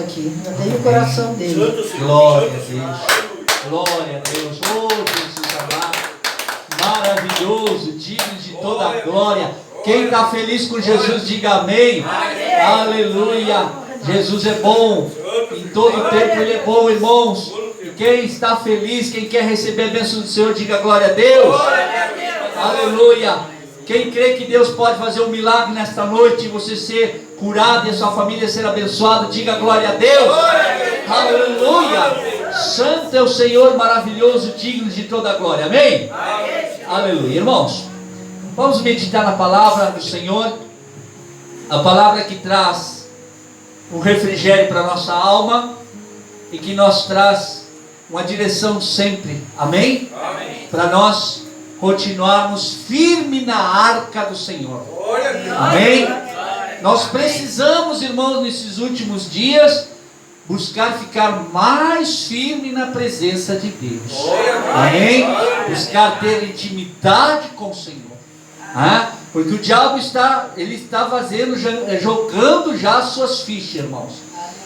aqui. Já tem o coração dele. Glória a Deus. Glória a Deus. Oh, Jesus amado. Maravilhoso, digno de toda a glória. Quem está feliz com Jesus, diga amém. Aleluia. Jesus é bom. Em todo tempo Ele é bom, irmãos. E quem está feliz, quem quer receber a bênção do Senhor, diga glória a Deus. Aleluia. Quem crê que Deus pode fazer um milagre nesta noite, você ser curado e a sua família ser abençoada, diga glória a Deus. Aleluia. Santo é o Senhor, maravilhoso, digno de toda a glória. Amém? Aleluia. Irmãos, vamos meditar na palavra do Senhor. A palavra que traz um refrigério para a nossa alma e que nos traz uma direção sempre. Amém? Para nós continuarmos firme na arca do Senhor. Amém? Nós precisamos, irmãos, nesses últimos dias, buscar ficar mais firme na presença de Deus. Amém? Buscar ter intimidade com o Senhor. Porque o diabo está fazendo, jogando já as suas fichas, irmãos.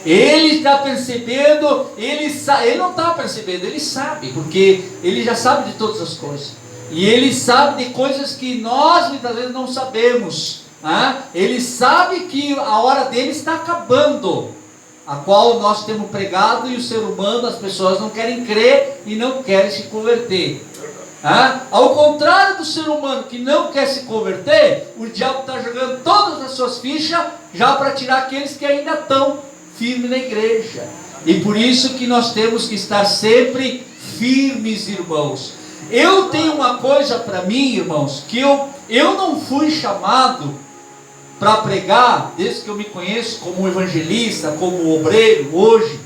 Ele está percebendo, ele não está percebendo, ele sabe, porque ele já sabe de todas as coisas. E ele sabe de coisas que nós muitas vezes não sabemos. Ele sabe que a hora dele está acabando, a qual nós temos pregado, e o ser humano, as pessoas não querem crer e não querem se converter. Ao contrário do ser humano que não quer se converter, o diabo está jogando todas as suas fichas já para tirar aqueles que ainda estão firmes na igreja. E por isso que nós temos que estar sempre firmes, irmãos. Eu tenho uma coisa para mim, irmãos, que eu não fui chamado para pregar, desde que eu me conheço como evangelista, como obreiro hoje.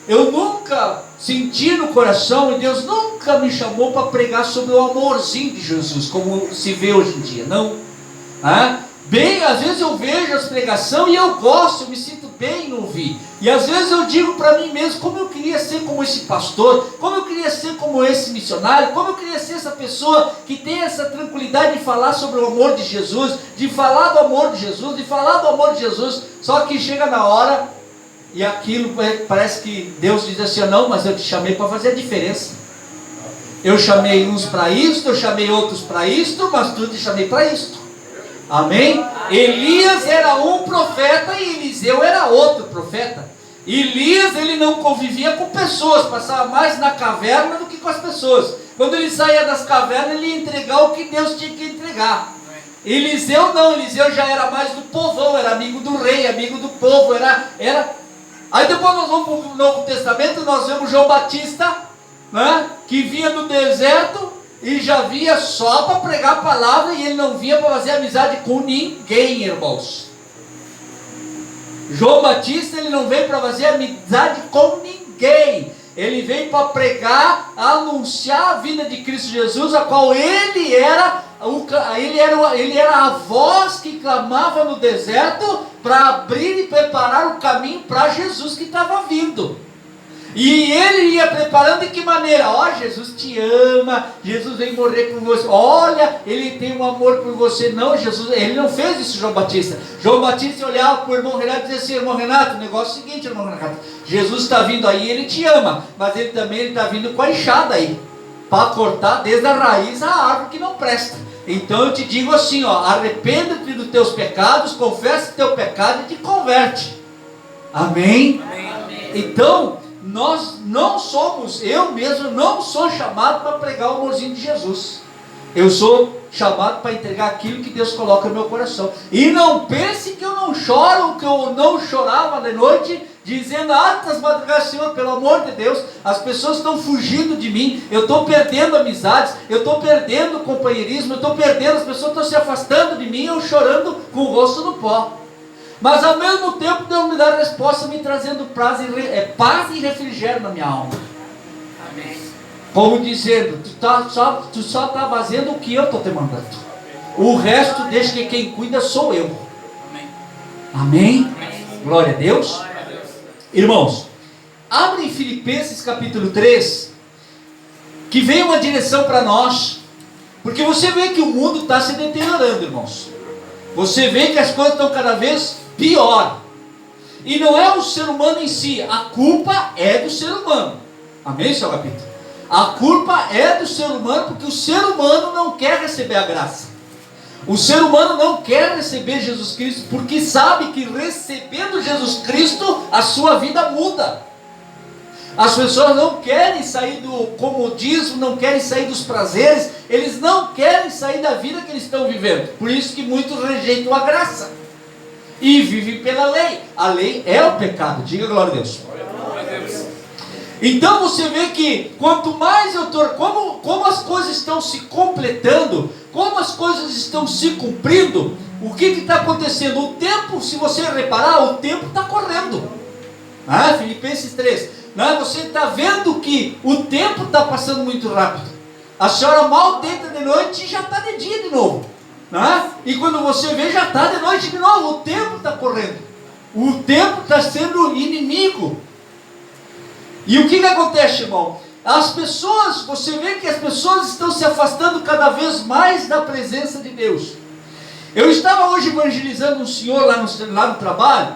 Eu nunca senti no coração, e Deus nunca me chamou para pregar sobre o amorzinho de Jesus, como se vê hoje em dia, não. Bem, às vezes eu vejo as pregações e eu gosto, eu me sinto bem em ouvir. E às vezes eu digo para mim mesmo, como eu queria ser como esse pastor, como eu queria ser como esse missionário, como eu queria ser essa pessoa que tem essa tranquilidade de falar sobre o amor de Jesus, de falar do amor de Jesus, de falar do amor de Jesus. Só que chega na hora e aquilo parece que Deus diz assim: não, mas eu te chamei para fazer a diferença. Eu chamei uns para isto, eu chamei outros para isto, mas tu te chamei para isto. Amém? Elias era um profeta e Eliseu era outro profeta. Elias, ele não convivia com pessoas, passava mais na caverna do que com as pessoas. Quando ele saía das cavernas, ele ia entregar o que Deus tinha que entregar. Eliseu não, Eliseu já era mais do povão, era amigo do rei, amigo do povo, era... Aí depois nós vamos para o Novo Testamento, nós vemos João Batista, que vinha do deserto e já via só para pregar a palavra, e ele não vinha para fazer amizade com ninguém, irmãos. João Batista, ele não veio para fazer amizade com ninguém. Ele veio para pregar, anunciar a vida de Cristo Jesus, a qual ele era a voz que clamava no deserto para abrir e preparar o caminho para Jesus que estava vindo. E ele ia preparando de que maneira? Jesus te ama, Jesus veio morrer por você, olha, ele tem um amor por você. Não, Jesus, ele não fez isso, João Batista. João Batista olhava para o irmão Renato e dizia assim: irmão Renato, o negócio é o seguinte, irmão Renato, Jesus está vindo aí, ele te ama, mas ele também está vindo com a enxada aí, para cortar desde a raiz a árvore que não presta. Então eu te digo assim, arrependa-te dos teus pecados, confessa o teu pecado e te converte. Amém? Então, nós não somos, eu mesmo não sou chamado para pregar o amorzinho de Jesus. Eu sou chamado para entregar aquilo que Deus coloca no meu coração. E não pense que eu não choro, que eu não chorava de noite, dizendo: altas madrugadas, Senhor, pelo amor de Deus, as pessoas estão fugindo de mim, eu estou perdendo amizades, eu estou perdendo companheirismo, eu estou perdendo, as pessoas estão se afastando de mim, eu chorando com o rosto no pó. Mas ao mesmo tempo Deus me dá a resposta, me trazendo paz e refrigério na minha alma. Amém. Como dizendo: tu só está fazendo o que eu estou te mandando. O resto deixa que quem cuida sou eu. Amém? Glória a Deus. Irmãos, abre em Filipenses capítulo 3, que vem uma direção para nós. Porque você vê que o mundo está se deteriorando, irmãos. Você vê que as coisas estão cada vez pior. E não é o ser humano em si, a culpa é do ser humano. Amém, seu Agapito? A culpa é do ser humano, porque o ser humano não quer receber a graça. O ser humano não quer receber Jesus Cristo, porque sabe que recebendo Jesus Cristo, a sua vida muda. As pessoas não querem sair do comodismo, não querem sair dos prazeres, eles não querem sair da vida que eles estão vivendo. Por isso que muitos rejeitam a graça e vivem pela lei. A lei é o pecado, diga glória a Deus. Então você vê que quanto mais eu estou, como as coisas estão se completando, como as coisas estão se cumprindo, o que está acontecendo? O tempo, se você reparar, o tempo está correndo. Filipenses 3. Você está vendo que o tempo está passando muito rápido. A senhora mal deita de noite e já está de dia de novo. E quando você vê, já está de noite de novo. O tempo está correndo. O tempo está sendo inimigo. E o que acontece, irmão? As pessoas, você vê que as pessoas estão se afastando cada vez mais da presença de Deus. Eu estava hoje evangelizando um senhor lá no trabalho,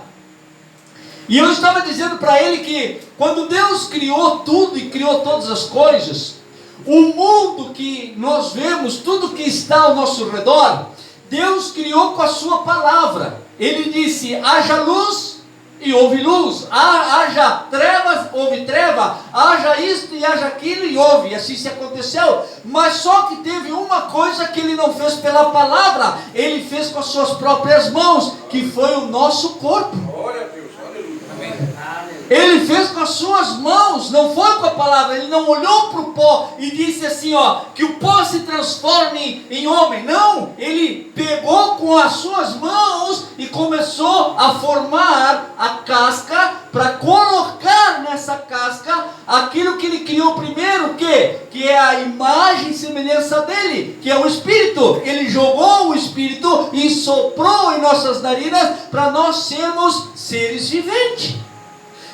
e eu estava dizendo para ele que quando Deus criou tudo e criou todas as coisas, o mundo que nós vemos, tudo que está ao nosso redor, Deus criou com a sua palavra. Ele disse: haja luz e houve luz, haja trevas, houve treva, haja isto e haja aquilo e houve, e assim se aconteceu. Mas só que teve uma coisa que ele não fez pela palavra, ele fez com as suas próprias mãos, que foi o nosso corpo. Glória a Deus, aleluia. Amém. Ele fez com as suas mãos, não foi com a palavra. Ele não olhou para o pó e disse assim, que o pó se transforme em homem. Não, ele pegou com as suas mãos e começou a formar a casca, para colocar nessa casca aquilo que ele criou primeiro, que é a imagem e semelhança dele, que é o Espírito. Ele jogou o Espírito e soprou em nossas narinas para nós sermos seres viventes.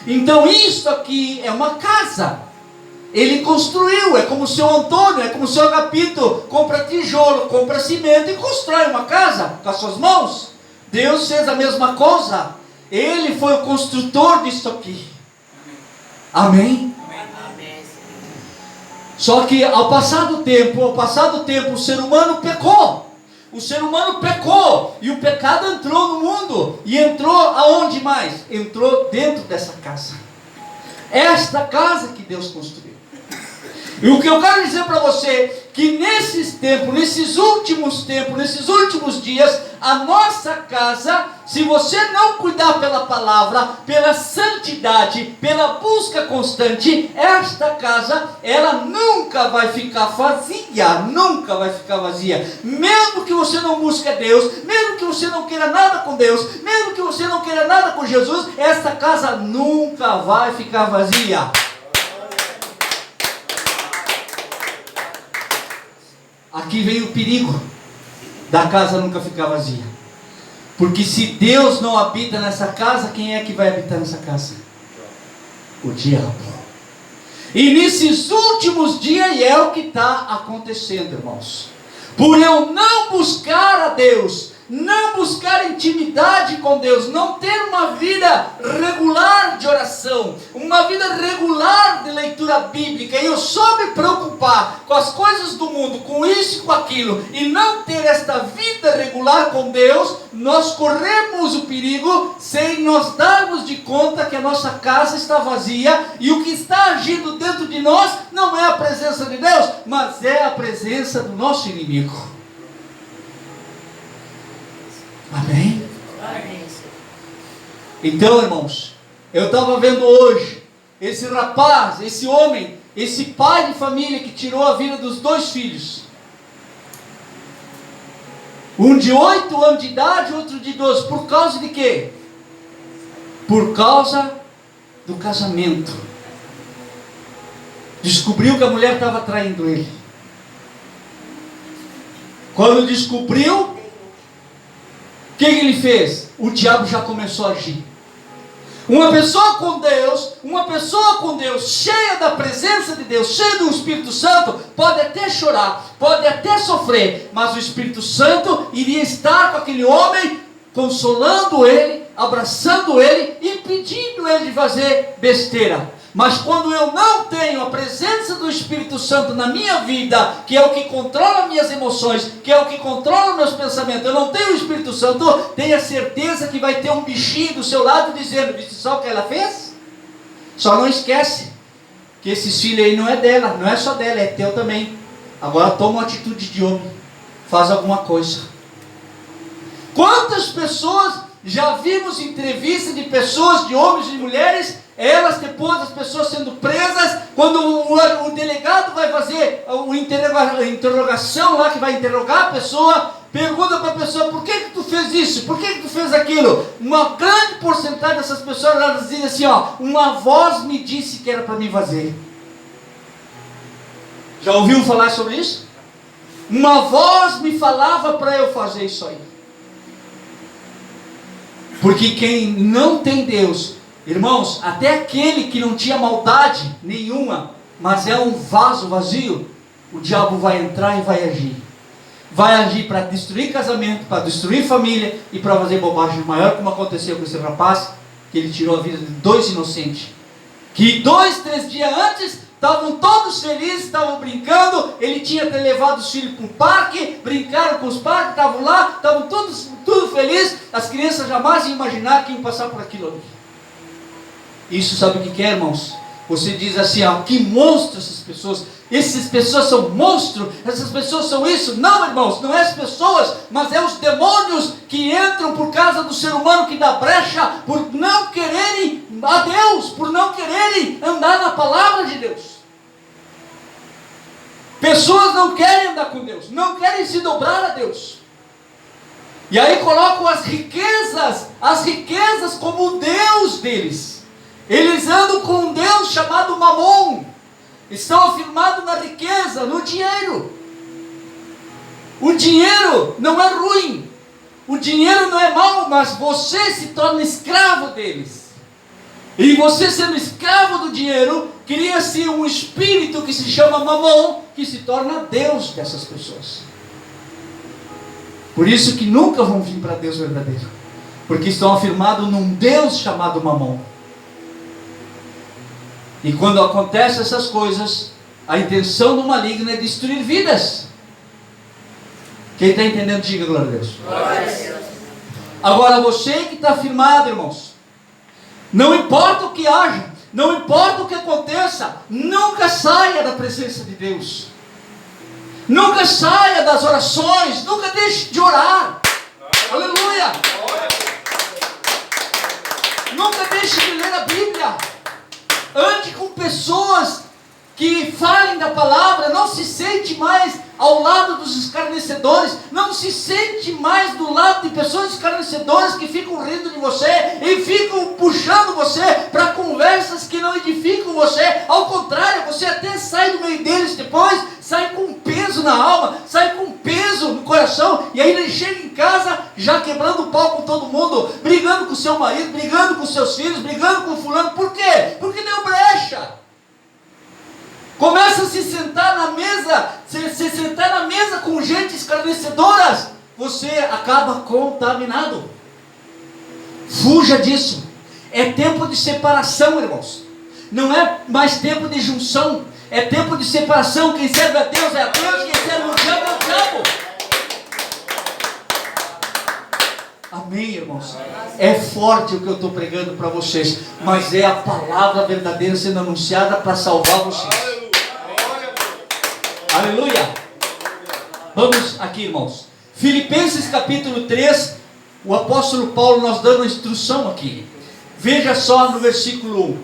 Então isso aqui é uma casa. Ele construiu, é como o seu Antônio, é como o seu Agapito, compra tijolo, compra cimento e constrói uma casa com as suas mãos. Deus fez a mesma coisa. Ele foi o construtor disso aqui. Amém? Amém. Só que ao passar do tempo, o ser humano pecou. O ser humano pecou e o pecado entrou no mundo. E entrou aonde mais? Entrou dentro dessa casa. Esta casa que Deus construiu. E o que eu quero dizer para você, que nesses tempos, nesses últimos dias, a nossa casa, se você não cuidar pela palavra, pela santidade, pela busca constante, esta casa, ela nunca vai ficar vazia, nunca vai ficar vazia. Mesmo que você não busque a Deus, mesmo que você não queira nada com Deus, mesmo que você não queira nada com Jesus, esta casa nunca vai ficar vazia. Aqui vem o perigo da casa nunca ficar vazia. Porque se Deus não habita nessa casa, quem é que vai habitar nessa casa? O diabo. E nesses últimos dias é o que está acontecendo, irmãos. Por eu não buscar a Deus, não buscar intimidade com Deus, não ter uma vida regular de oração, uma vida regular de leitura bíblica, e eu só me preocupar com as coisas do mundo, com isso e com aquilo, e não ter esta vida regular com Deus, nós corremos o perigo, sem nós darmos de conta que a nossa casa está vazia, e o que está agindo dentro de nós não é a presença de Deus, mas é a presença do nosso inimigo. Amém? Amém. Então, irmãos, eu estava vendo hoje esse rapaz, esse homem, esse pai de família que tirou a vida dos 2 filhos. Um de 8 anos de idade, outro de 12. Por causa de quê? Por causa do casamento. Descobriu que a mulher estava traindo ele. Quando descobriu, o que ele fez? O diabo já começou a agir. Uma pessoa com Deus, cheia da presença de Deus, cheia do Espírito Santo, pode até chorar, pode até sofrer, mas o Espírito Santo iria estar com aquele homem, consolando ele, abraçando ele e pedindo ele de fazer besteira. Mas quando eu não tenho a presença do Espírito Santo na minha vida, que é o que controla minhas emoções, que é o que controla meus pensamentos, eu não tenho o Espírito Santo, tenha certeza que vai ter um bichinho do seu lado dizendo: "Viste só o que ela fez?" Só não esquece que esse filho aí não é dela, não é só dela, é teu também. Agora toma uma atitude de homem, faz alguma coisa. Quantas pessoas já vimos entrevistas de pessoas, de homens e de mulheres, elas depois das pessoas sendo presas, quando o delegado vai fazer a interrogação lá, que vai interrogar a pessoa, pergunta para a pessoa: "Por que tu fez isso? Por que tu fez aquilo?" Uma grande porcentagem dessas pessoas, elas dizem assim: "Uma voz me disse que era para mim fazer." Já ouviu falar sobre isso? Uma voz me falava para eu fazer isso aí. Porque quem não tem Deus, irmãos, até aquele que não tinha maldade nenhuma, mas é um vaso vazio, o diabo vai entrar e vai agir. Vai agir para destruir casamento, para destruir família e para fazer bobagem maior, como aconteceu com esse rapaz, que ele tirou a vida de 2 inocentes. Que 2, 3 dias antes estavam todos felizes, estavam brincando, ele tinha levado os filhos para o parque, brincaram com os parques, estavam lá, estavam tudo felizes, as crianças jamais iam imaginar que iam passar por aquilo ali. Isso sabe o que é, irmãos? Você diz assim: "Que monstro essas pessoas são monstros, essas pessoas são isso." Não, irmãos, não é as pessoas, mas é os demônios que entram por causa do ser humano que dá brecha, por não quererem a Deus, por não quererem andar na palavra de Deus. Pessoas não querem andar com Deus, não querem se dobrar a Deus. E aí colocam as riquezas como o Deus deles. Eles andam com um Deus chamado Mamon. Estão afirmados na riqueza, no dinheiro. O dinheiro não é ruim. O dinheiro não é mau, mas você se torna escravo deles. E você, sendo escravo do dinheiro, cria-se um espírito que se chama Mamon, que se torna Deus dessas pessoas. Por isso que nunca vão vir para Deus verdadeiro, porque estão afirmados num Deus chamado Mamon. E quando acontecem essas coisas, a intenção do maligno é destruir vidas. Quem está entendendo, diga glória a Deus. Agora você que está firmado, irmãos, não importa o que haja, não importa o que aconteça, nunca saia da presença de Deus. Nunca saia das orações, nunca deixe de orar. Aleluia! Nunca deixe de ler a Bíblia. Ande com pessoas que falem da palavra. Não se sente mais ao lado dos escarnecedores. Não se sente mais do lado de pessoas escarnecedoras que ficam rindo de você e ficam puxando você para conversas que não edificam você. Ao contrário, você até sai do meio deles depois, sai com peso na alma, sai com peso no coração, e aí ele chega em casa já quebrando o pau com todo mundo, brigando com seu marido, brigando com seus filhos, brigando com fulano. Por quê? Porque deu brecha. Começa a se sentar na mesa com gente escarnecedoras, você acaba contaminado. Fuja disso. É tempo de separação, irmãos. Não é mais tempo de junção. É tempo de separação. Quem serve a Deus é a Deus, quem serve o diabo é o diabo. Amém, irmãos? É forte o que eu estou pregando para vocês, mas é a palavra verdadeira sendo anunciada para salvar vocês. Aleluia! Vamos aqui, irmãos. Filipenses capítulo 3, o apóstolo Paulo nos dando uma instrução aqui. Veja só no versículo 1.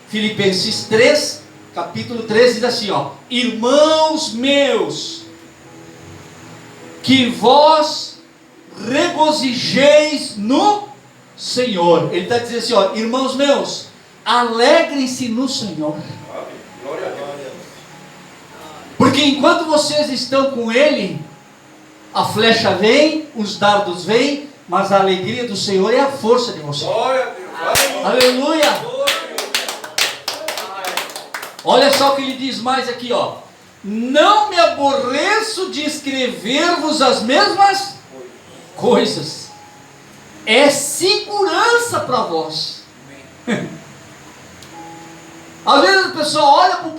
Filipenses 3, capítulo 3, diz assim, irmãos meus, que vós regozijeis no Senhor. Ele está dizendo assim, irmãos meus, alegrem-se no Senhor. Glória a Deus. Porque enquanto vocês estão com Ele, a flecha vem, os dardos vêm, mas a alegria do Senhor é a força de vocês. Glória a Deus. Aleluia. Olha só o que ele diz mais aqui, não me aborreço de escrever-vos as mesmas coisas. é segurança para vós. Às vezes a pessoa olha para o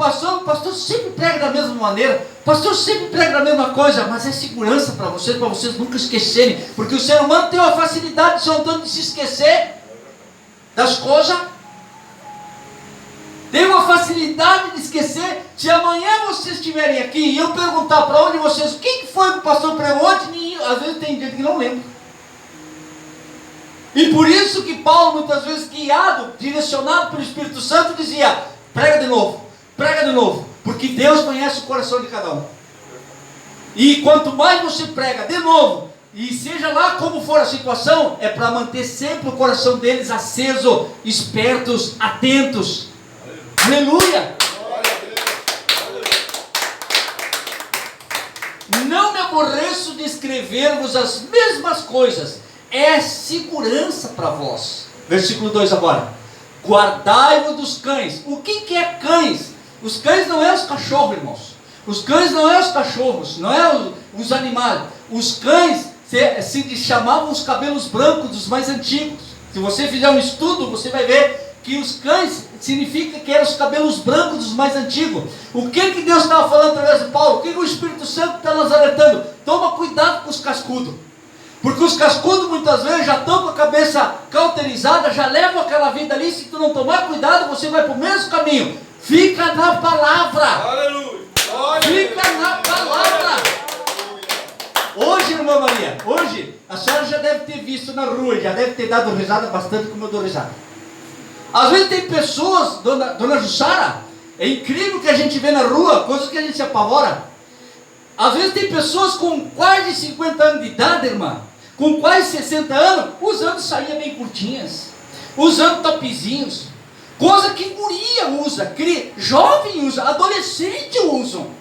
pastor sempre prega da mesma maneira, o pastor sempre prega da mesma coisa, mas é segurança para vocês nunca esquecerem, porque o ser humano tem uma facilidade de se esquecer das coisas, tem uma facilidade de esquecer. Se amanhã vocês estiverem aqui e eu perguntar para onde vocês, o que foi que o pastor pregou ontem, às vezes tem gente que não lembra. E por isso que Paulo, muitas vezes guiado, direcionado pelo Espírito Santo, dizia: prega de novo, porque Deus conhece o coração de cada um. E quanto mais você prega de novo, e seja lá como for a situação, é para manter sempre o coração deles aceso, espertos, atentos. Aleluia! Não me aborreço de escrever-vos as mesmas coisas, é segurança para vós. Versículo 2 agora. Guardai-vos dos cães. O que é cães? Os cães não é os cachorros, irmãos. Os cães não é os cachorros, não é os animais. Os cães se chamavam os cabelos brancos dos mais antigos. Se você fizer um estudo, você vai ver que os cães significa que eram os cabelos brancos dos mais antigos. O que Deus estava falando através de Paulo? O que o Espírito Santo está nos alertando? Toma cuidado com os cascudos. Porque os cascudos muitas vezes já estão com a cabeça cauterizada, já levam aquela vida ali. Se tu não tomar cuidado, você vai para o mesmo caminho. Fica na palavra. Aleluia. Fica na palavra. Hoje, irmã Maria, hoje, a senhora já deve ter visto na rua, já deve ter dado risada bastante como eu dou risada. Às vezes tem pessoas, dona Jussara, é incrível que a gente vê na rua, coisas que a gente se apavora. Às vezes tem pessoas com quase 50 anos de idade, irmã, com quase 60 anos, usando sainha bem curtinhas, usando topzinhos, coisa que guria usa, jovem usa, adolescente usam.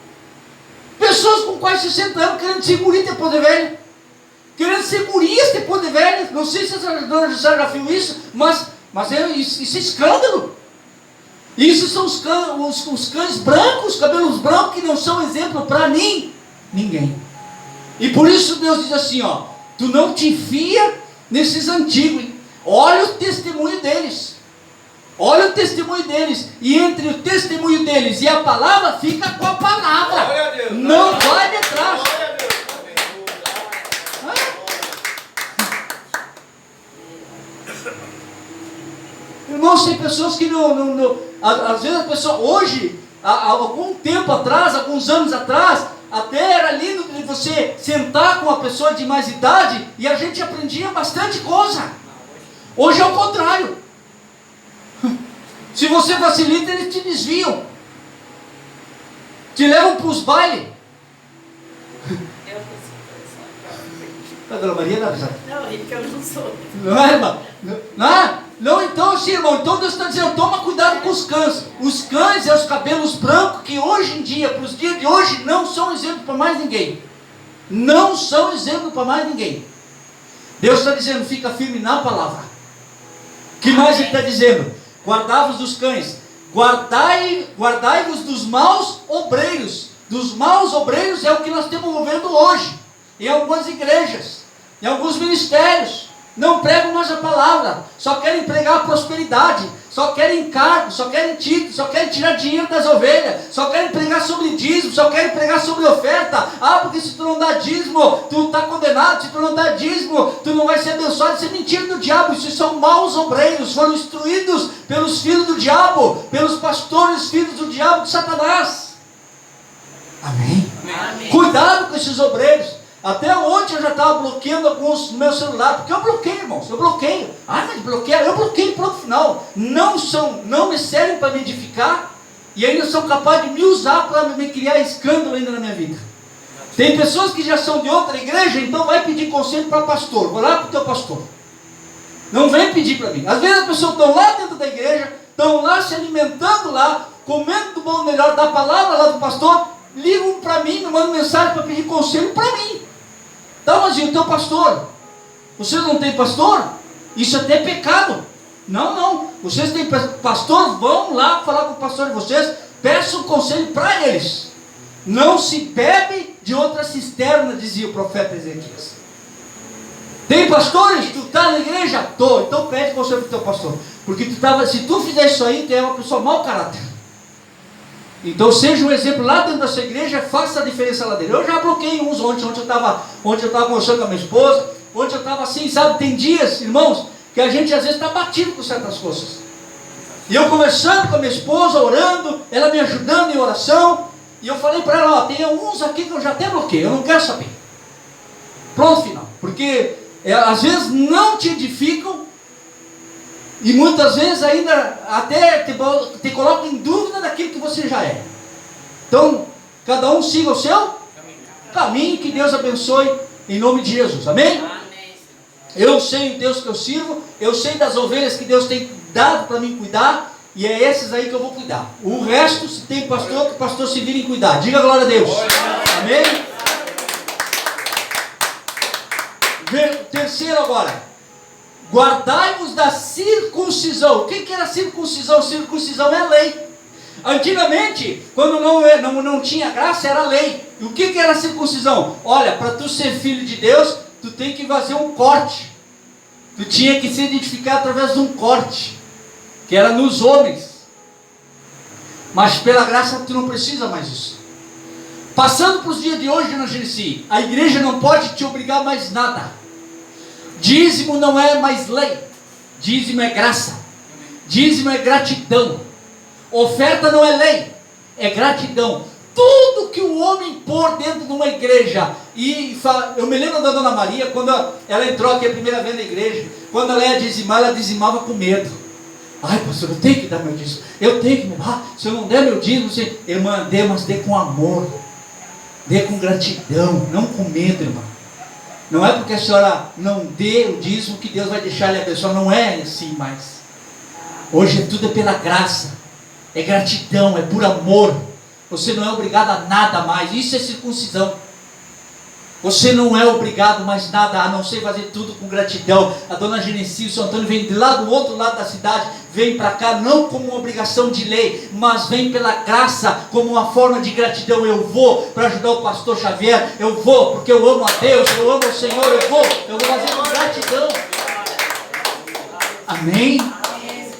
Pessoas com quase 60 anos querendo ser guria depois de velho, querendo ser gurias depois de velho. Não sei se a dona Jussara já viu isso, mas isso é escândalo. Isso são os cães brancos, cabelos brancos, que não são exemplo para ninguém. E por isso Deus diz assim, ó: tu não te fia nesses antigos, hein? Olha o testemunho deles. Olha o testemunho deles. E entre o testemunho deles e a palavra, fica com a palavra. Não vai detrás. Irmãos, tem pessoas que às vezes a pessoa, hoje, há algum tempo atrás, alguns anos atrás, até era lindo de você sentar com uma pessoa de mais idade e a gente aprendia bastante coisa. Hoje é o contrário. Se você facilita, eles te desviam, te levam para os bailes. A dona Maria dá risada. Não, porque eu não sou. Não é, irmã? Não, então assim, irmão, então Deus está dizendo: toma cuidado com os cães. Os cães e os cabelos brancos, que hoje em dia, para os dias de hoje, não são exemplo para mais ninguém. Não são exemplo para mais ninguém. Deus está dizendo: fica firme na palavra. O que mais Ele está dizendo? Guardai-vos dos cães, guardai-vos dos maus obreiros. Dos maus obreiros é o que nós estamos vendo hoje, em algumas igrejas, em alguns ministérios. Não pregam mais a palavra, só querem pregar a prosperidade, só querem cargo, só querem título, só querem tirar dinheiro das ovelhas, só querem pregar sobre dízimo, só querem pregar sobre oferta. Porque se tu não dá dízimo, tu está condenado. Se tu não dá dízimo, tu não vai ser abençoado. Isso é mentira do diabo. Isso são maus obreiros, foram instruídos pelos filhos do diabo, pelos pastores filhos do diabo, de Satanás. Amém? Amém. Cuidado com esses obreiros. Até ontem eu já estava bloqueando alguns no meu celular, porque eu bloqueio, irmãos, eu bloqueio. Mas bloqueia, eu bloqueio, pronto, final. Não me servem para me edificar, e ainda são capazes de me usar para me criar escândalo ainda na minha vida. Tem pessoas que já são de outra igreja, então vai pedir conselho para pastor. Vou lá para o teu pastor. Não vem pedir para mim. Às vezes as pessoas estão lá dentro da igreja, estão lá se alimentando lá, comendo do bom melhor da palavra lá do pastor, ligam para mim, me mandam mensagem para pedir conselho para mim. Tá, mas e o teu pastor? Vocês não têm pastor? Isso é até pecado. Não. Vocês têm pastor, vão lá falar com o pastor de vocês, peçam conselho para eles. Não se bebe de outra cisterna, dizia o profeta Ezequias. Tem pastores? Tu está na igreja? Tô. Então pede conselho para o teu pastor. Porque se tu fizer isso aí, tu é uma pessoa mau caráter. Então seja um exemplo lá dentro da sua igreja, faça a diferença lá dentro. Eu já bloqueei uns ontem eu estava conversando com a minha esposa, ontem eu estava assim, sabe, tem dias, irmãos, que a gente às vezes está batido com certas coisas. E eu conversando com a minha esposa, orando, ela me ajudando em oração, e eu falei para ela, ó, tem alguns aqui que eu já até bloqueei, eu não quero saber. Pronto, final. Porque às vezes não te edificam, e muitas vezes ainda até te colocam em dúvida daquilo que você já é. Então, cada um siga o seu caminho, que Deus abençoe em nome de Jesus, amém? Eu sei o Deus que eu sirvo, eu sei das ovelhas que Deus tem dado para mim cuidar, e é esses aí que eu vou cuidar. O resto, se tem pastor, que o pastor se vire em cuidar. Diga glória a Deus, amém? Terceiro agora, guardai-vos da circuncisão. O que era circuncisão? Circuncisão é lei. Antigamente, quando não tinha graça, era lei. E o que era circuncisão? Olha, para tu ser filho de Deus, tu tem que fazer um corte. Tu tinha que se identificar através de um corte, que era nos homens. Mas pela graça tu não precisa mais disso. Passando para os dias de hoje na Genesi, a igreja não pode te obrigar mais nada. Dízimo não é mais lei, dízimo é graça, dízimo é gratidão, oferta não é lei, é gratidão. Tudo que o homem pôr dentro de uma igreja, eu me lembro da Dona Maria, quando ela entrou aqui a primeira vez na igreja, quando ela ia dizimar, ela dizimava com medo. Ai, pastor, eu tenho que dar meu dízimo, eu tenho que, se eu não der meu dízimo, irmã, dê, mas dê com amor, dê com gratidão, não com medo, irmã. Não é porque a senhora não dê o dízimo que Deus vai deixar lhe abençoar. Não é assim mais. Hoje tudo é pela graça. É gratidão, é por amor. Você não é obrigado a nada mais. Isso é circuncisão. Você não é obrigado mais nada, a não ser fazer tudo com gratidão. A dona Genesi, o seu Antônio vem de lá do outro lado da cidade, vem para cá não como uma obrigação de lei, mas vem pela graça, como uma forma de gratidão. Eu vou para ajudar o pastor Xavier, eu vou porque eu amo a Deus, eu amo o Senhor, eu vou fazer com gratidão. Amém?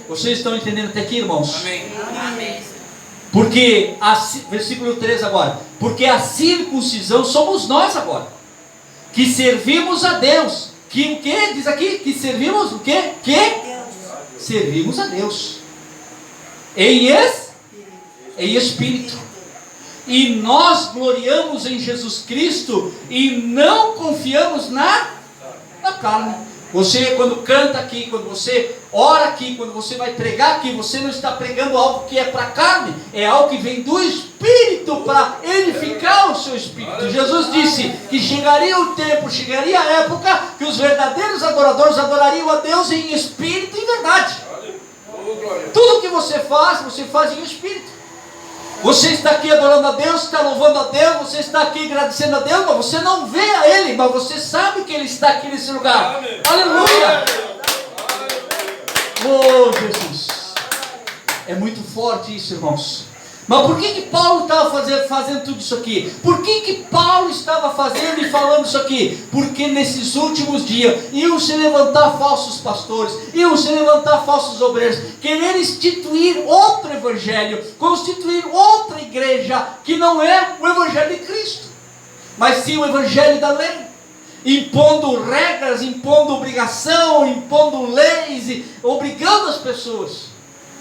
Vocês estão entendendo até aqui, irmãos? Amém. Porque, versículo 3 agora, porque a circuncisão somos nós agora, que servimos a Deus, que o que? Diz aqui, que servimos o quê? Que? Servimos a Deus, em espírito, e nós gloriamos em Jesus Cristo, e não confiamos na carne. Você quando canta aqui, quando você ora aqui, quando você vai pregar aqui, você não está pregando algo que é para a carne, é algo que vem do Espírito para edificar o seu espírito. Jesus disse que chegaria o tempo, chegaria a época que os verdadeiros adoradores adorariam a Deus em espírito e verdade. Tudo que você faz em espírito. Você está aqui adorando a Deus, está louvando a Deus, você está aqui agradecendo a Deus, mas você não vê a Ele, mas você sabe que Ele está aqui nesse lugar. Amém. Aleluia! Oh, Jesus! É muito forte isso, irmãos. Mas por que Paulo estava fazendo tudo isso aqui? Por que Paulo estava fazendo e falando isso aqui? Porque nesses últimos dias iam se levantar falsos pastores, iam se levantar falsos obreiros, querer instituir outro evangelho, constituir outra igreja que não é o evangelho de Cristo, mas sim o evangelho da lei, impondo regras, impondo obrigação, impondo leis, e obrigando as pessoas.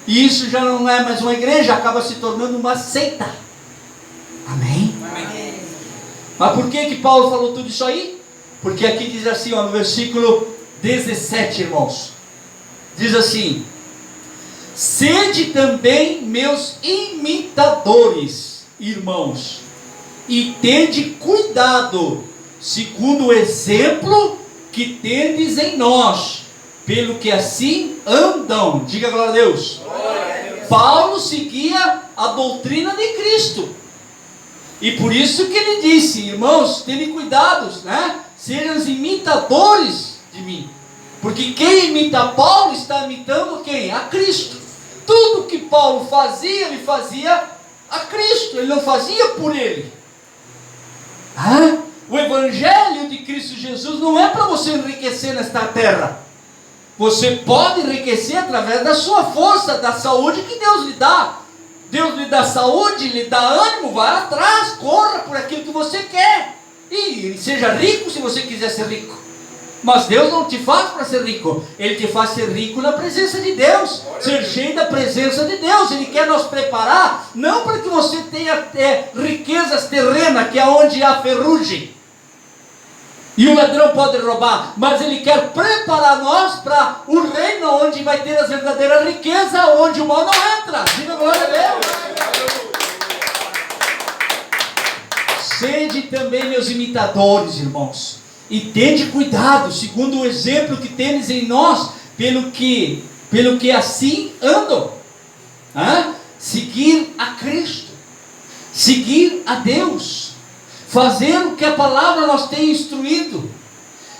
E isso já não é mais uma igreja, acaba se tornando uma seita. Amém? Amém. Mas por que Paulo falou tudo isso aí? Porque aqui diz assim, no versículo 17, irmãos. Diz assim: sede também meus imitadores, irmãos, e tende cuidado, segundo o exemplo que tendes em nós, pelo que assim andam. Diga glória a Deus. Paulo seguia a doutrina de Cristo, e por isso que ele disse: irmãos, tenham cuidados, né? Sejam imitadores de mim, porque quem imita Paulo está imitando quem? A Cristo. Tudo que Paulo fazia, ele fazia a Cristo, ele não fazia por ele. O Evangelho de Cristo Jesus não é para você enriquecer nesta terra. Você pode enriquecer através da sua força, da saúde que Deus lhe dá. Deus lhe dá saúde, lhe dá ânimo, vai atrás, corra por aquilo que você quer. E seja rico se você quiser ser rico. Mas Deus não te faz para ser rico. Ele te faz ser rico na presença de Deus, ser cheio da presença de Deus. Ele quer nos preparar, não para que você tenha riquezas terrenas, que é onde há ferrugem e o ladrão pode roubar, mas Ele quer preparar nós para o reino onde vai ter as verdadeiras riquezas, onde o mal não entra. Diga glória a Deus. Sede também meus imitadores, irmãos, e tende cuidado, segundo o exemplo que tendes em nós, pelo que assim andam. Seguir a Cristo, seguir a Deus, fazer o que a palavra nos tem instruído,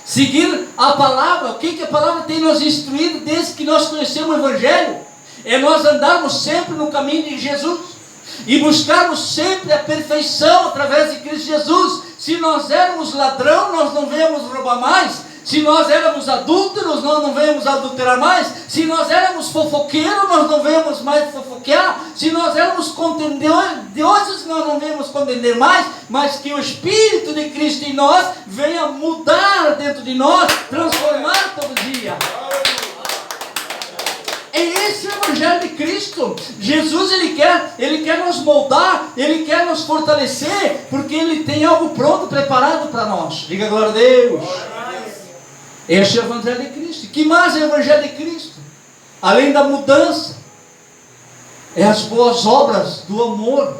seguir a palavra. O que a palavra tem nos instruído desde que nós conhecemos o Evangelho? É nós andarmos sempre no caminho de Jesus e buscarmos sempre a perfeição através de Cristo Jesus. Se nós éramos ladrão, nós não venhamos roubar mais. Se nós éramos adúlteros, nós não venhamos adulterar mais. Se nós éramos fofoqueiros, nós não venhamos mais fofoquear. Se nós éramos contendeosos, nós não venhamos contender mais. Mas que o Espírito de Cristo em nós venha mudar dentro de nós, transformar todo dia. É esse o Evangelho de Cristo. Jesus, Ele quer nos moldar, Ele quer nos fortalecer, porque Ele tem algo pronto, preparado para nós. Diga glória a Deus. Este é o Evangelho de Cristo. Que mais é o Evangelho de Cristo? Além da mudança, é as boas obras do amor.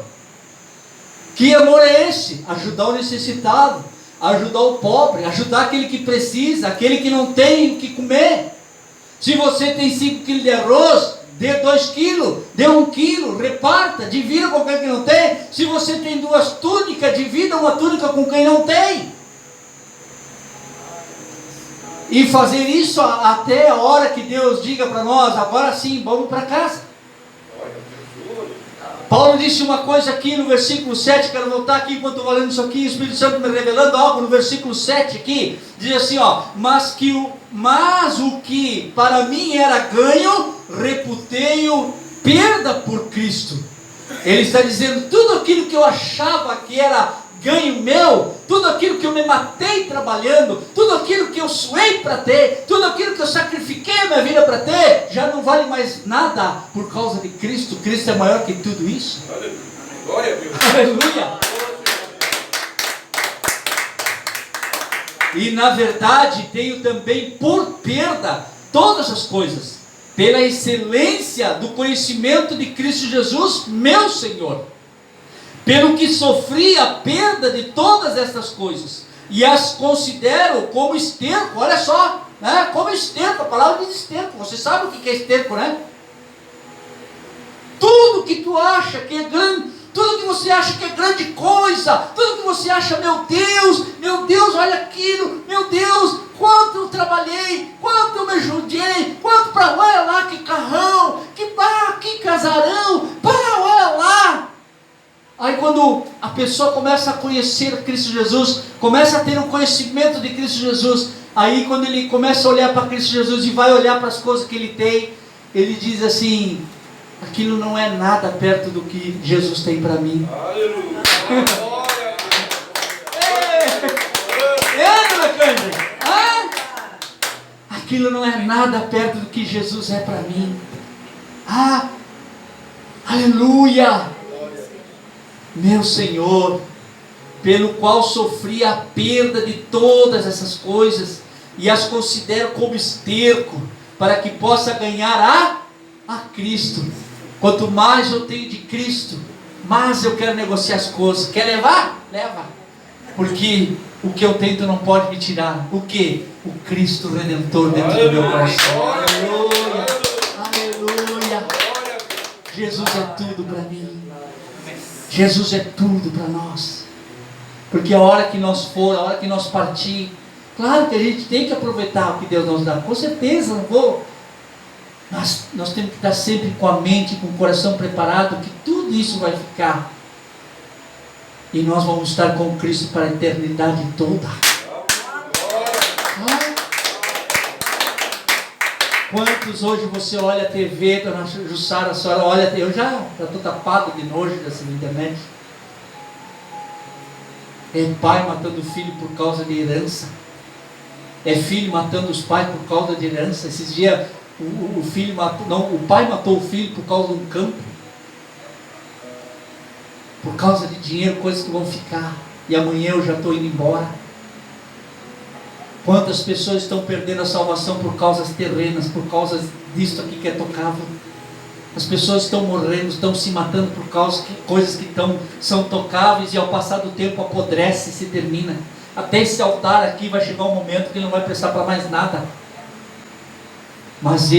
Que amor é esse? Ajudar o necessitado, ajudar o pobre, ajudar aquele que precisa, aquele que não tem o que comer. Se você tem 5 quilos de arroz, dê 2 quilos, dê 1 quilo, reparta, divida com quem não tem. Se você tem 2 túnicas, divida uma túnica com quem não tem. E fazer isso até a hora que Deus diga para nós, agora sim, vamos para casa. Paulo disse uma coisa aqui no versículo 7, quero voltar aqui enquanto estou falando isso aqui, o Espírito Santo me revelando algo no versículo 7 aqui, diz assim, mas o que para mim era ganho, reputei-o perda por Cristo. Ele está dizendo, tudo aquilo que eu achava que era ganho meu, tudo aquilo que eu me matei trabalhando, tudo aquilo que eu suei para ter, tudo aquilo que eu sacrifiquei a minha vida para ter, já não vale mais nada por causa de Cristo. Cristo é maior que tudo isso. Glória a Deus. Aleluia. E na verdade tenho também por perda todas as coisas, pela excelência do conhecimento de Cristo Jesus, meu Senhor, pelo que sofri a perda de todas estas coisas, e as considero como esterco. Olha só, como esterco, a palavra diz esterco. Você sabe o que é esterco, né? Tudo que tu acha que é grande, tudo que você acha que é grande coisa, tudo que você acha, meu Deus, olha aquilo, meu Deus, quanto eu trabalhei, quanto eu me judiei, olha lá que carrão, que casarão, olha lá. Aí quando a pessoa começa a conhecer Cristo Jesus, começa a ter um conhecimento de Cristo Jesus, aí quando ele começa a olhar para Cristo Jesus e vai olhar para as coisas que ele tem, ele diz assim, aquilo não é nada perto do que Jesus tem para mim. Aleluia. Aquilo não é nada perto do que Jesus é para mim. Aleluia. Meu Senhor, pelo qual sofri a perda de todas essas coisas, e as considero como esterco, para que possa ganhar a Cristo. Quanto mais eu tenho de Cristo, mais eu quero negociar as coisas. Quer levar? Leva. Porque o que eu tenho tu não pode me tirar. O que? O Cristo Redentor dentro do meu coração. Aleluia. Aleluia. Jesus é tudo para mim. Jesus é tudo para nós. Porque a hora que nós for, a hora que nós partir, claro que a gente tem que aproveitar o que Deus nos dá. Com certeza, não vou. Mas nós temos que estar sempre com a mente, com o coração preparado, que tudo isso vai ficar. e nós vamos estar com Cristo para a eternidade toda. Quantos hoje você olha a TV, dona Jussara, a senhora olha, eu já estou tapado de nojo dessa internet. É pai matando filho por causa de herança. É filho matando os pais por causa de herança. Esses dias o pai matou o filho por causa de um campo. Por causa de dinheiro, coisas que vão ficar. E amanhã eu já estou indo embora. Quantas pessoas estão perdendo a salvação por causas terrenas, por causa disso aqui que é tocável. As pessoas estão morrendo, estão se matando por causa de coisas que são tocáveis, e ao passar do tempo apodrece e se termina. Até esse altar aqui vai chegar um momento que ele não vai prestar para mais nada. Mas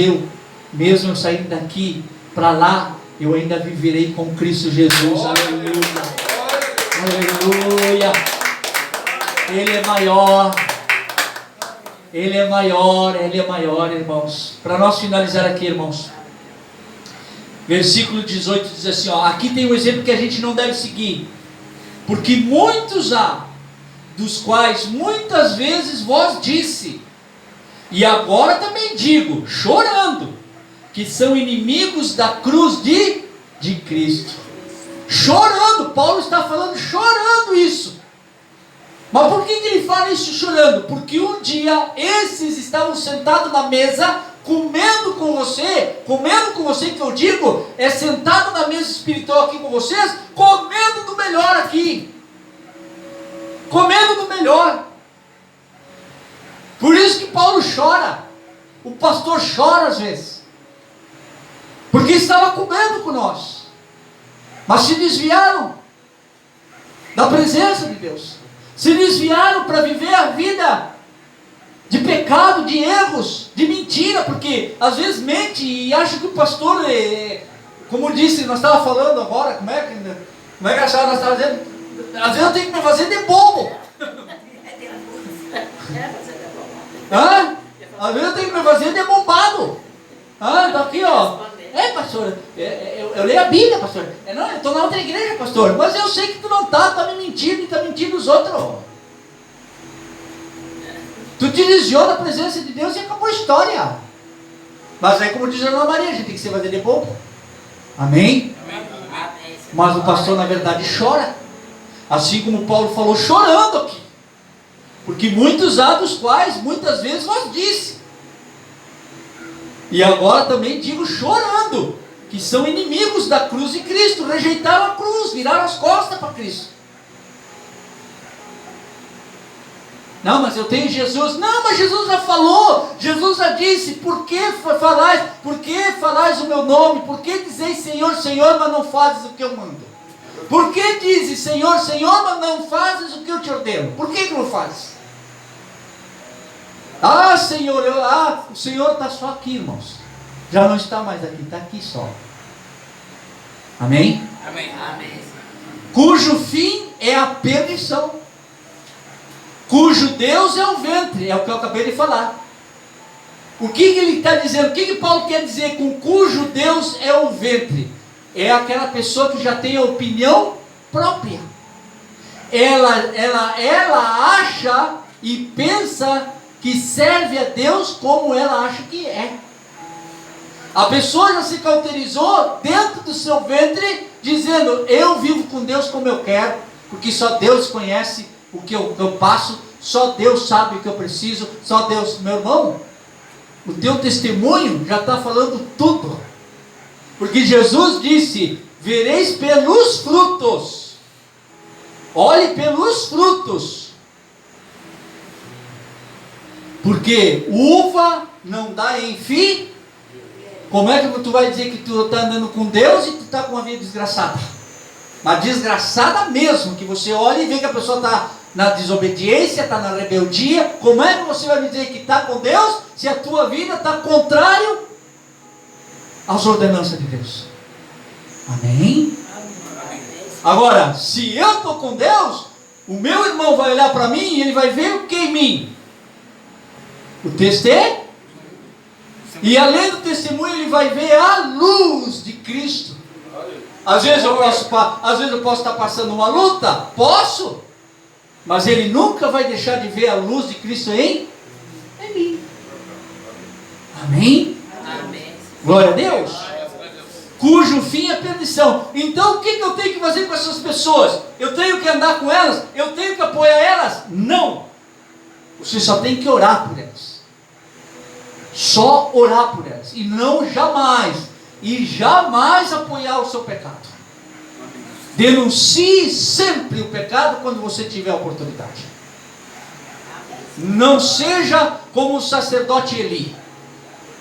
mesmo eu saindo daqui para lá, eu ainda viverei com Cristo Jesus. Aleluia, aleluia. Ele é maior. Ele é maior, Ele é maior, irmãos. Para nós finalizar aqui, irmãos, versículo 18 diz assim, aqui tem um exemplo que a gente não deve seguir. Porque muitos há, dos quais muitas vezes vós disse, e agora também digo, chorando, que são inimigos da cruz de Cristo. Chorando, Paulo está falando chorando isso. Mas por que ele fala isso chorando? Porque um dia esses estavam sentados na mesa, comendo com você que eu digo, é sentado na mesa espiritual aqui com vocês, comendo do melhor aqui. Comendo do melhor. Por isso que Paulo chora. O pastor chora às vezes. Porque estava comendo com nós. Mas se desviaram da presença de Deus. Se desviaram para viver a vida de pecado, de erros, de mentira, porque às vezes mente e acha que o pastor, como disse, nós estávamos falando agora, como é que a senhora nós estávamos dizendo, às vezes eu tenho que me fazer de bobo. Às vezes eu tenho que me fazer de bombado. Então aqui pastor, eu leio a Bíblia, pastor. Não, eu estou na outra igreja, pastor. Mas eu sei que tu não está me mentindo e está mentindo os outros. Tu te desviou da presença de Deus e acabou a história. Mas aí, como diz a Ana Maria, a gente tem que se fazer de bobo. Amém? Mas o pastor, na verdade, chora. Assim como Paulo falou, chorando aqui. Porque muitos há dos quais, muitas vezes, nós disse. E agora também digo chorando, que são inimigos da cruz de Cristo, rejeitaram a cruz, viraram as costas para Cristo. Não, mas eu tenho Jesus. Não, mas Jesus já falou, Jesus já disse, por que falais o meu nome? Por que dizeis Senhor, Senhor, mas não fazes o que eu mando? Por que dizes Senhor, Senhor, mas não fazes o que eu te ordeno? Por que não fazes? Senhor, o Senhor está só aqui, irmãos. Já não está mais aqui, está aqui só. Amém? Amém. Amém. Cujo fim é a perdição, cujo Deus é o ventre, é o que eu acabei de falar. O que ele está dizendo? O que Paulo quer dizer com cujo Deus é o ventre? É aquela pessoa que já tem a opinião própria. Ela acha e pensa que serve a Deus como ela acha que é. A pessoa já se cauterizou dentro do seu ventre, dizendo, eu vivo com Deus como eu quero, porque só Deus conhece o que eu passo, só Deus sabe o que eu preciso, só Deus. Meu irmão, o teu testemunho já está falando tudo. Porque Jesus disse, vereis pelos frutos. Olhe pelos frutos. Porque uva não dá em fim. Como é que tu vai dizer que tu está andando com Deus e tu está com uma vida desgraçada? Mas desgraçada mesmo, que você olha e vê que a pessoa está na desobediência, está na rebeldia. Como é que você vai me dizer que está com Deus, se a tua vida está contrário às ordenanças de Deus? Amém? Agora, se eu estou com Deus, o meu irmão vai olhar para mim e ele vai ver o que em mim? O testemunho. E além do testemunho, ele vai ver a luz de Cristo. Às vezes eu posso estar passando uma luta, posso, mas ele nunca vai deixar de ver a luz de Cristo em mim. Amém? Amém. Glória a Deus. Cujo fim é perdição. Então o que eu tenho que fazer com essas pessoas? Eu tenho que andar com elas? Eu tenho que apoiar elas? Não. Você só tem que orar por elas. Só orar por elas. E jamais apoiar o seu pecado. Denuncie sempre o pecado quando você tiver a oportunidade. Não seja como o sacerdote Eli.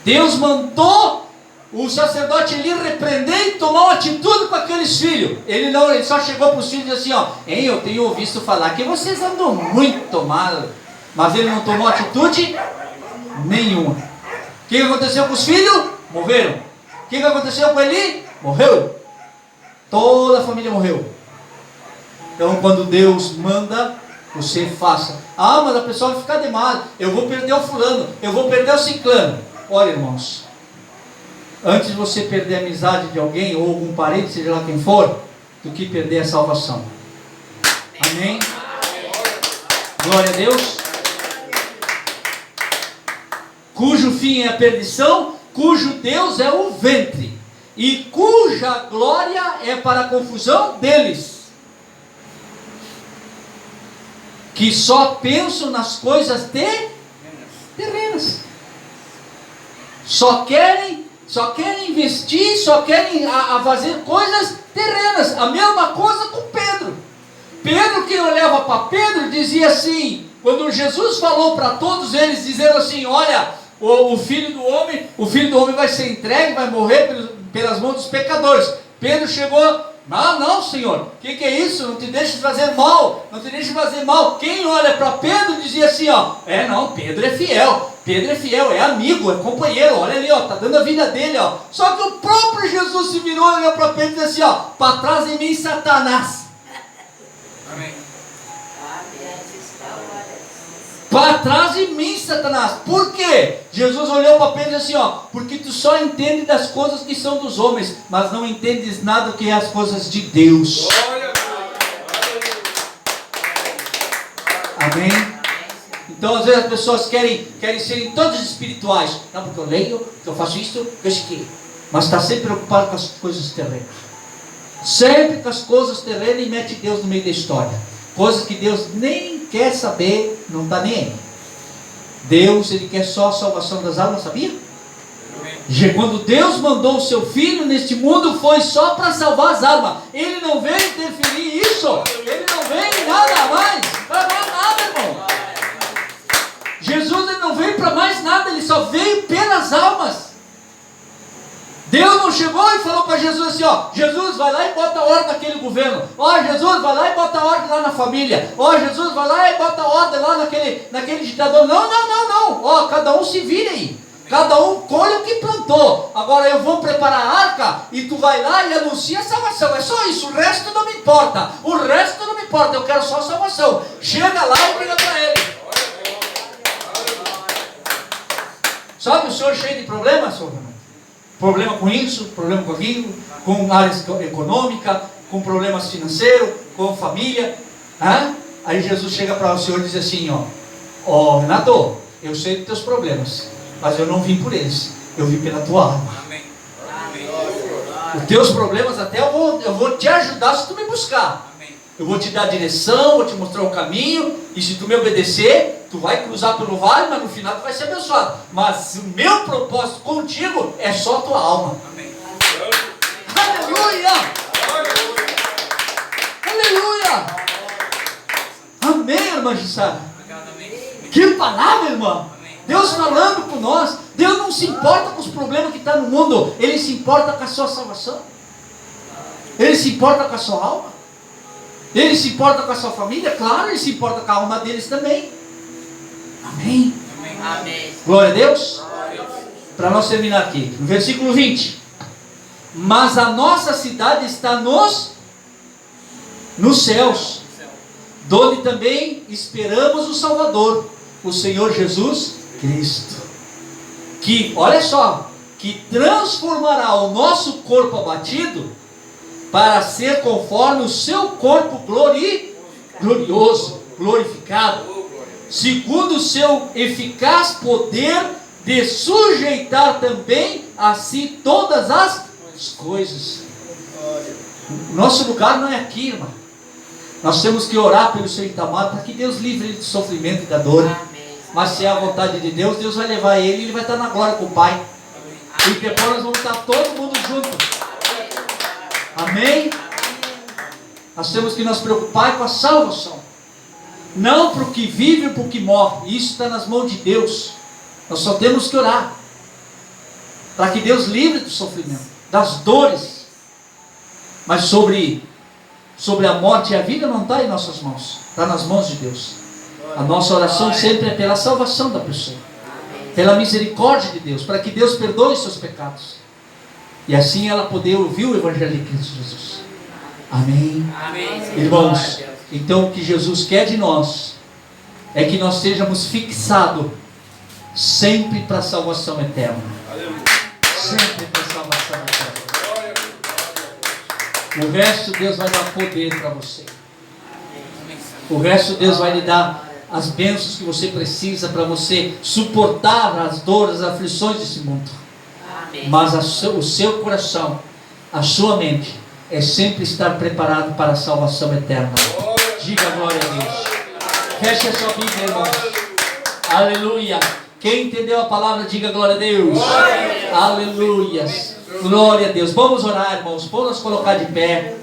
Deus mandou o sacerdote Eli repreender e tomar uma atitude com aqueles filhos. Ele só chegou para os filhos e disse assim, eu tenho visto falar que vocês andam muito mal. Mas ele não tomou atitude nenhuma. O que aconteceu com os filhos? Morreram. O que aconteceu com Eli? Morreu. Toda a família morreu. Então quando Deus manda, você faça. Mas a pessoa vai ficar de mal. Eu vou perder o fulano, eu vou perder o ciclano. Olha, irmãos, antes de você perder a amizade de alguém, ou algum parente, seja lá quem for, do que perder a salvação. Amém? Glória a Deus. Cujo fim é a perdição, cujo Deus é o ventre, e cuja glória é para a confusão deles, que só pensam nas coisas terrenas. Só querem investir, só querem fazer coisas terrenas. A mesma coisa com Pedro. Pedro, que olhava para Pedro, dizia assim, quando Jesus falou para todos eles, dizendo assim, olha, o filho do homem vai ser entregue, vai morrer pelas mãos dos pecadores. Pedro chegou, não, Senhor, o que é isso? Não te deixes fazer mal, não te deixes fazer mal. Quem olha para Pedro dizia assim, Pedro é fiel, é amigo, é companheiro, olha ali, está dando a vida dele, Só que o próprio Jesus se virou, olhou para Pedro e disse assim, para trás de mim, Satanás. Amém. Para trás de mim, Satanás. Por quê? Jesus olhou para Pedro e disse assim, porque tu só entende das coisas que são dos homens, mas não entendes nada do que é as coisas de Deus. Amém? Então às vezes as pessoas querem serem todas espirituais. Não, porque eu leio, porque eu faço isso, porque eu sei. Mas está sempre preocupado com as coisas terrenas. Sempre com as coisas terrenas e mete Deus no meio da história. Coisas que Deus nem quer saber, não está nem aí. Deus, Ele quer só a salvação das almas, sabia? Quando Deus mandou o seu Filho neste mundo, foi só para salvar as almas. Ele não veio interferir isso. Ele não veio nada mais. Para mais nada, irmão. Jesus, Ele não veio para mais nada. Ele só veio pelas almas. Deus não chegou e falou para Jesus assim, Jesus, vai lá e bota ordem naquele governo. Jesus, vai lá e bota ordem lá na família. Jesus, vai lá e bota ordem lá naquele ditador. Não. Cada um se vire aí. Cada um colhe o que plantou. Agora eu vou preparar a arca e tu vai lá e anuncia a salvação. É só isso, o resto não me importa. Eu quero só a salvação. Chega lá e briga para ele. Sabe o senhor cheio de problemas, senhor? Problema com isso, problema com aquilo, com área econômica, com problemas financeiros, com família. Aí Jesus chega para o senhor e diz assim, Renato, eu sei dos teus problemas, mas eu não vim por eles, eu vim pela tua alma. Amém. Os teus problemas até eu vou te ajudar se tu me buscar. Amém. Eu vou te dar a direção, vou te mostrar o caminho, e se tu me obedecer, tu vai cruzar pelo vale, mas no final tu vai ser abençoado. Mas o meu propósito contigo é só a tua alma. Amém. Aleluia! Aleluia! Amém, irmã Jussara. Que palavra, irmã! Deus falando com nós. Deus não se importa com os problemas que estão no mundo. Ele se importa com a sua salvação. Ele se importa com a sua alma. Ele se importa com a sua família. Claro, Ele se importa com a alma deles também. Amém. Amém. Glória a Deus. Para nós terminar aqui, no versículo 20. Mas a nossa cidade está nos céus, donde também esperamos o Salvador, o Senhor Jesus Cristo, que, olha só, que transformará o nosso corpo abatido para ser conforme o seu corpo glorioso, glorificado, segundo o seu eficaz poder de sujeitar também a si todas as coisas. O nosso lugar não é aqui, irmão. Nós temos que orar pelo seu Itamar para que Deus livre ele do sofrimento e da dor. Mas se é a vontade de Deus, Deus vai levar ele e ele vai estar na glória com o Pai. E depois nós vamos estar todo mundo junto. Amém? Nós temos que nos preocupar com a salvação. Não para o que vive ou para o que morre. Isso está nas mãos de Deus. Nós só temos que orar para que Deus livre do sofrimento, das dores. Mas sobre a morte e a vida não está em nossas mãos. Está nas mãos de Deus. A nossa oração sempre é pela salvação da pessoa, pela misericórdia de Deus, para que Deus perdoe seus pecados, e assim ela poder ouvir o Evangelho de Cristo Jesus. Amém? Amém. Irmãos, então o que Jesus quer de nós é que nós sejamos fixados sempre para a salvação eterna. Sempre para a salvação eterna. O resto Deus vai dar poder para você. O resto Deus vai lhe dar as bênçãos que você precisa para você suportar as dores, as aflições desse mundo. Amém. Mas o seu coração, a sua mente, é sempre estar preparado para a salvação eterna. Diga glória a Deus. Feche a sua Bíblia, irmãos. Aleluia. Quem entendeu a palavra, diga glória a Deus. Aleluia. Glória a Deus. Vamos orar, irmãos. Vamos nos colocar de pé.